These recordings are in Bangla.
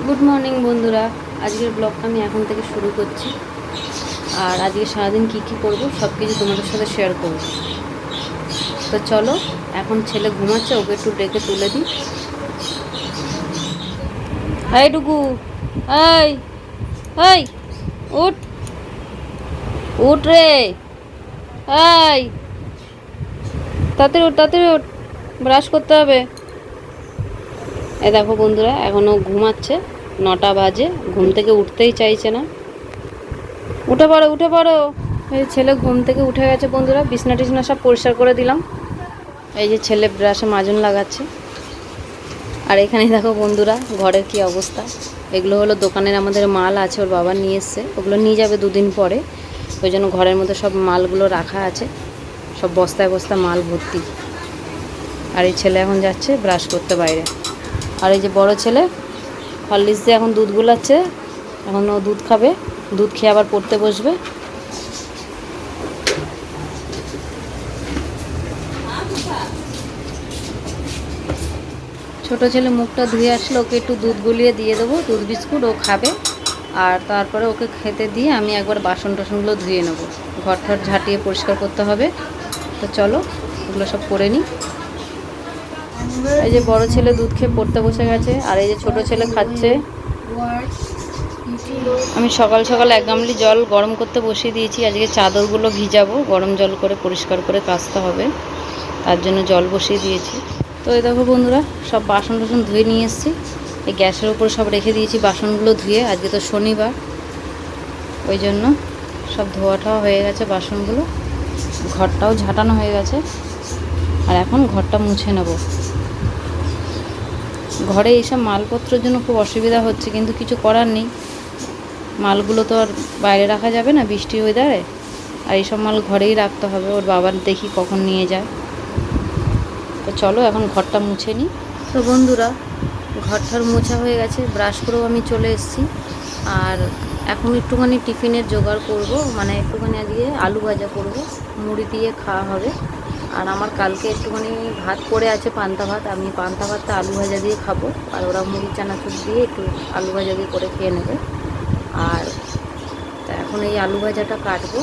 গুড মর্নিং বন্ধুরা, আজকের ব্লগটা আমি এখন থেকে শুরু করছি। আর আজকে সারাদিন কি করব সব কিছু তোমাদের সাথে শেয়ার করব। তো চলো, এখন ছেলে ঘুমাচ্ছে, ওকে একটু ডেকে তুলে দিই। হাই টুকু, হাই হাই, উঠ উঠ রে, হাই, তাড়াতাড়ি উঠ, তাড়াতাড়ি উঠ, ব্রাশ করতে হবে। এ দেখো বন্ধুরা, এখনও ঘুমাচ্ছে, 9টা বাজে, ঘুম থেকে উঠতেই চাইছে না। উঠে পড়ো, উঠে পড়ো। এই ছেলে ঘুম থেকে উঠে গেছে বন্ধুরা, বিছনা টিছনা সব পরিষ্কার করে দিলাম। এই যে ছেলে ব্রাশে মাজুন লাগাচ্ছে। আর এখানে দেখো বন্ধুরা, ঘরের কি অবস্থা। এগুলো হলো দোকানের আমাদের মাল আছে, ওর বাবা নিয়ে এসছে, ওগুলো নিয়ে যাবে দুদিন পরে। ওই জন্য ঘরের মধ্যে সব মালগুলো রাখা আছে, সব বস্তায় বস্তা মাল ভর্তি। আর এই ছেলে এখন যাচ্ছে ব্রাশ করতে বাইরে। আর এই যে বড় ছেলে হরলিক্স দিয়ে এখন দুধ গুলাচ্ছে, এখন ও দুধ খাবে, দুধ খেয়ে আবার পড়তে বসবে। ছোট ছেলে মুখটা ধুয়ে আসলে ওকে একটু দুধ গুলিয়ে দিয়ে দেবো, দুধ বিস্কুট ও খাবে। আর তারপরে ওকে খেতে দিয়ে আমি একবার বাসন টাসনগুলো ধুয়ে নেবো, ঘর ঠর ঝাঁটিয়ে পরিষ্কার করতে হবে। তো চলো ওগুলো সব করে নিই। এই যে বড় ছেলে দুধ খেয়ে পড়তে বসে গেছে, আর এই যে ছোট ছেলে খাচ্ছে। আমি সকাল সকাল 1 গামলি জল গরম করতে বসিয়ে দিয়েছি। আজকে চাদরগুলো ভিজাবো, গরম জল করে পরিষ্কার করে কাচতে হবে, তার জন্য জল বসিয়ে দিয়েছি। তো এই দেখো বন্ধুরা, সব বাসন টাসন ধুয়ে নিয়ে এসেছি, এই গ্যাসের উপর সব রেখে দিয়েছি বাসনগুলো ধুয়ে। আজকে তো শনিবার, ওই জন্য সব ধোয়া টোয়া হয়ে গেছে বাসনগুলো, ঘরটাও ঝাঁটানো হয়ে গেছে। আর এখন ঘরটা মুছে নেব। ঘরে এইসব মালপত্রের জন্য খুব অসুবিধা হচ্ছে, কিন্তু কিছু করার নেই, মালগুলো তো আর বাইরে রাখা যাবে না বৃষ্টি ওয়েদারে। আর এইসব মাল ঘরেই রাখতে হবে, ওর বাবার দেখি কখন নিয়ে যায়। তো চলো এখন ঘরটা মুছে নিই। তো বন্ধুরা, ঘরটার মোছা হয়ে গেছে, ব্রাশ করেও আমি চলে এসেছি। আর এখন একটুখানি টিফিনের জোগাড় করব, মানে একটুখানি আজকে আলু ভাজা করব, মুড়ি দিয়ে খাওয়া হবে। আর আমার কালকে একটুখানি ভাত পড়ে আছে, পান্তা ভাত, আমি পান্তা ভাতটা আলু ভাজা দিয়ে খাবো, আর ওরা মুড়ি চানাচুর দিয়ে একটু আলু ভাজা দিয়ে করে খেয়ে নেবে। আর তা এখন এই আলু ভাজাটা কাটবো।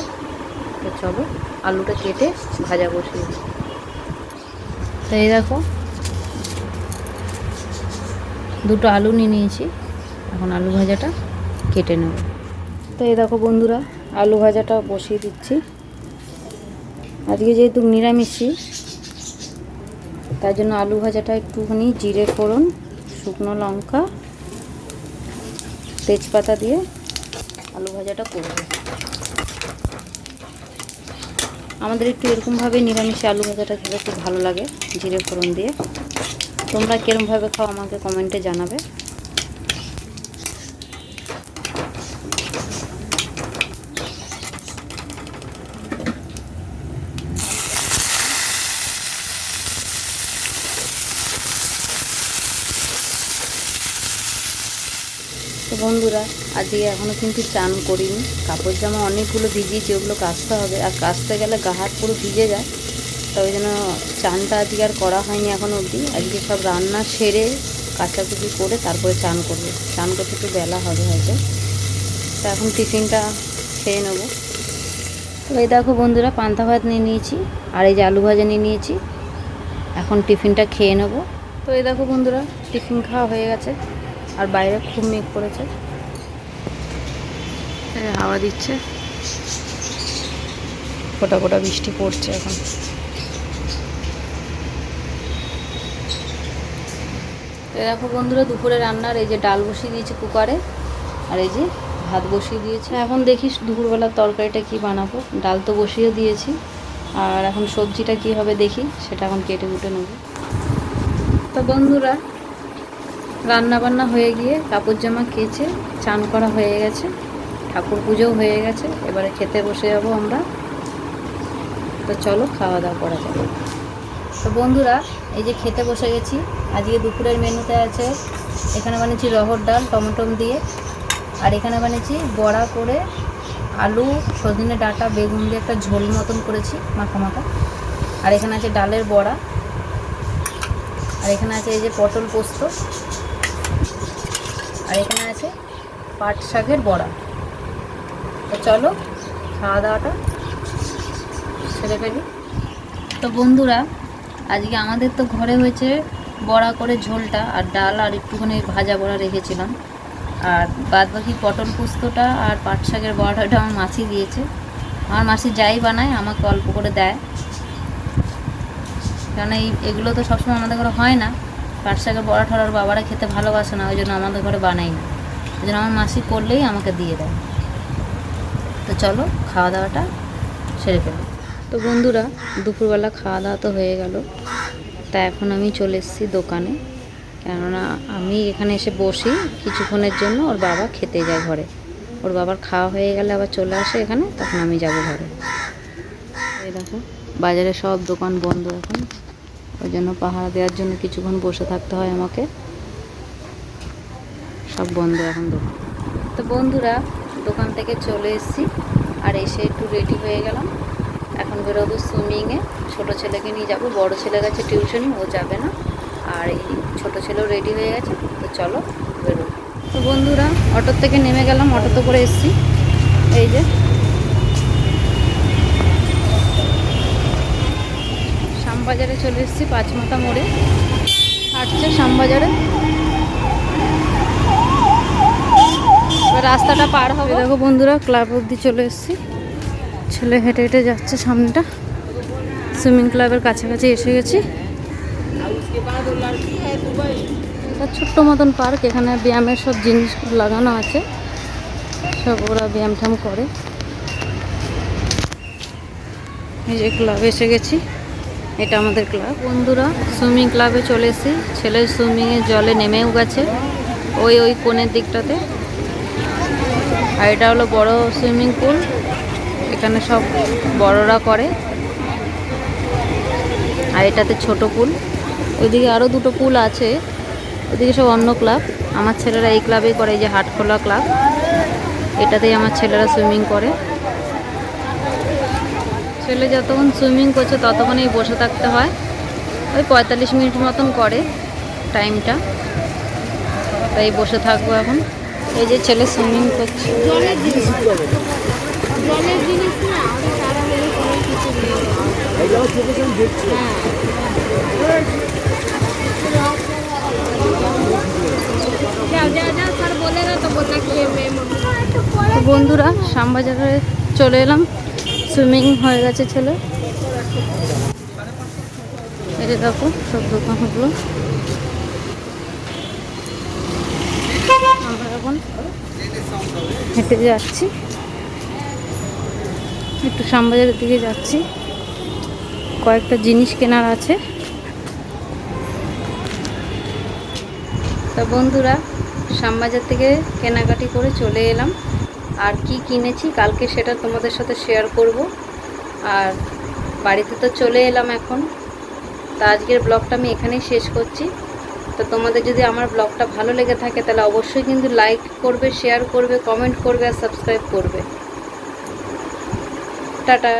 তো চলো আলুটা কেটে ভাজা বসিয়ে দিই। তো এই দেখো, 2টো আলু নিয়ে নিয়েছি, এখন আলু ভাজাটা কেটে নেব। তো এই দেখো বন্ধুরা, আলু ভাজাটা বসিয়ে দিচ্ছি। আজকে যেহেতু নিরামিষই, তার জন্য আলু ভাজাটা একটুখানি জিরে ফোড়ন, শুকনো লঙ্কা, তেজপাতা দিয়ে আলু ভাজাটা করব। আমাদের একটু এরকমভাবে নিরামিষে আলু ভাজাটা খেতে খুব ভালো লাগে, জিরে ফোড়ন দিয়ে। তোমরা কিরমভাবে খাও আমাকে কমেন্টে জানাবে। তো বন্ধুরা, আজকে এখনও কিন্তু চান করিনি, কাপড় জামা অনেকগুলো ভিজিয়েছি, ওগুলো কাচতে হবে। আর কাচতে গেলে গা হাত পুরো ভিজে যায়, তো ওই জন্য চানটা আজকে আর করা হয়নি এখন অবধি। আজকে সব রান্না সেরে কাচাকুচি করে তারপরে চান করবো। চান করতে একটু বেলা হবে হয়তো। তো এখন টিফিনটা খেয়ে নেবো। তো এই দেখো বন্ধুরা, পান্তা ভাত নিয়ে নিয়েছি, আর এই যে আলু ভাজা নিয়ে নিয়েছি, এখন টিফিনটা খেয়ে নেবো। তো এই দেখো বন্ধুরা, টিফিন খাওয়া হয়ে গেছে। আর বাইরে খুব মেঘ করেছে, হাওয়া দিচ্ছে, ফোটা ফোটা বৃষ্টি পড়ছে এখন। তো দেখো বন্ধুরা, দুপুরে রান্নার এই যে ডাল বসিয়ে দিয়েছি কুকারে, আর এই যে ভাত বসিয়ে দিয়েছি। এখন দেখি দুপুরবেলার তরকারিটা কি বানাবো। ডাল তো বসিয়ে দিয়েছি, আর এখন সবজিটা কি হবে দেখি, সেটা এখন কেটে কুটে নেব। তো বন্ধুরা, রান্না বান্না হয়ে গিয়ে কাপড় জামা কেচে চান করা হয়ে গেছে, ঠাকুর পুজোও হয়ে গেছে, এবারে খেতে বসে যাবো আমরা। তো চলো খাওয়া দাওয়া করা যাবে। তো বন্ধুরা, এই যে খেতে বসে গেছি। আজকে দুপুরের মেনুতে আছে, এখানে বানিয়েছি রহর ডাল টমেটো দিয়ে, আর এখানে বানিয়েছি বড়া করে আলু সজনে ডাঁটা বেগুন দিয়ে একটা ঝোল মতন করেছি মাখা মাখা। আর এখানে আছে ডালের বড়া, আর এখানে আছে এই যে পটল পোস্ত, আর এখানে আছে পাট শাকের বড়া। তো চলো খাওয়া দাওয়াটা সেরে ফেলি। তো বন্ধুরা, আজকে আমাদের তো ঘরে হয়েছে বড়া করে ঝোলটা, আর ডাল আর একটুখানি ভাজা বড়া রেখেছিলাম। আর বাদ বাকি পটল পোস্তটা আর পাট শাকের বড়াটা আমার মাছি দিয়েছে। আমার মাসি যাই বানায় আমাকে অল্প করে দেয়, কারণ এগুলো তো সবসময় আমাদের ঘরে হয় না। পাট শাকের বড়া ঠড়ার বাবারা খেতে ভালোবাসে না, ওই জন্য আমাদের ঘরে বানাই না। ওই জন্য আমার মাসি করলেই আমাকে দিয়ে দেয়। তো চলো খাওয়া দাওয়াটা সেরে ফেলি। তো বন্ধুরা, দুপুরবেলা খাওয়া দাওয়া তো হয়ে গেল। তা এখন আমি চলে এসেছি দোকানে, কেননা আমি এখানে এসে বসি কিছুক্ষণের জন্য। ওর বাবা খেতে যায় ঘরে, ওর বাবার খাওয়া হয়ে গেলে আবার চলে আসে এখানে, তখন আমি যাব ঘরে। এই দেখো বাজারে সব দোকান বন্ধ এখন, ওই জন্য পাহারা দেওয়ার জন্য কিছুক্ষণ বসে থাকতে হয় আমাকে। সব বন্ধ এখন দোকান। তো বন্ধুরা, দোকান থেকে চলে এসেছি, আর এসে একটু রেডি হয়ে গেলাম। এখন বেরোবো সুইমিংয়ে। ছোটো ছেলেকে নিয়ে যাব, বড় ছেলে গেছে টিউশনি, ও যাবে না। আর এই ছোটো ছেলেও রেডি হয়ে গেছে। তো চলো বেরোবো। তো বন্ধুরা, অটোর থেকে নেমে গেলাম, অটোতে করে এসেছি। এই যে শ্যামবাজারে চলে এসেছি, পাঁচমাথা মোড়ে হাঁটছে শ্যামবাজারে। রাস্তাটা পার হবে। দেখো বন্ধুরা, ক্লাব অবধি চলে এসেছি। ছেলে হেঁটে হেঁটে যাচ্ছে সামনেটা। সুইমিং ক্লাবের কাছাকাছি এসে গেছি। এটা ছোট্ট মতন পার্ক, এখানে ব্যায়ামের সব জিনিস লাগানো আছে, সব ওরা ব্যায়াম ট্যাম করে। এই যে ক্লাবে এসে গেছি, এটা আমাদের ক্লাব। বন্ধুরা, সুইমিং ক্লাবে চলে এসেছি। ছেলে সুইমিংয়ে জলে নেমেও গেছে ওই কোণের দিকটাতে। আর এটা হলো বড় সুইমিং পুল, এখানে সব বড়রা করে। আর এটাতে ছোট পুল। ওইদিকে আরও দুটো পুল আছে, ওইদিকে সব অন্য ক্লাব। আমার ছেলেরা এই ক্লাবেই করে, এই যে হাটখোলা ক্লাব, এটাতেই আমার ছেলেরা সুইমিং করে। ছেলে যতক্ষণ সুইমিং করছে ততক্ষণই বসে থাকতে হয়। ওই 45 মিনিট মতন করে টাইমটা, তাই বসে থাকবো এখন। এই যে ছেলে সুইমিং করছে। বন্ধুরা, শ্যামবাজারে চলে এলাম, সুইমিং হয়ে গেছে ছেলে। এই যে দেখো সব দোকানগুলো। আমরা এখন হেঁটে যাচ্ছি, একটু শ্যামবাজারের দিকে যাচ্ছি, কয়েকটা জিনিস কেনার আছে। তা বন্ধুরা, শ্যামবাজার থেকে কেনাকাটি করে চলে এলাম। আর কি কিনেছি কালকে সেটা তোমাদের সাথে শেয়ার করব। আর বাড়িতে তো চলে এলাম এখন। তা আজকের ব্লগটা আমি এখানেই শেষ করছি। তো তোমাদের যদি আমার ব্লগটা ভালো লেগে থাকে তাহলে অবশ্যই কিন্তু লাইক করবে, শেয়ার করবে, কমেন্ট করবে আর সাবস্ক্রাইব করবে। টাটা।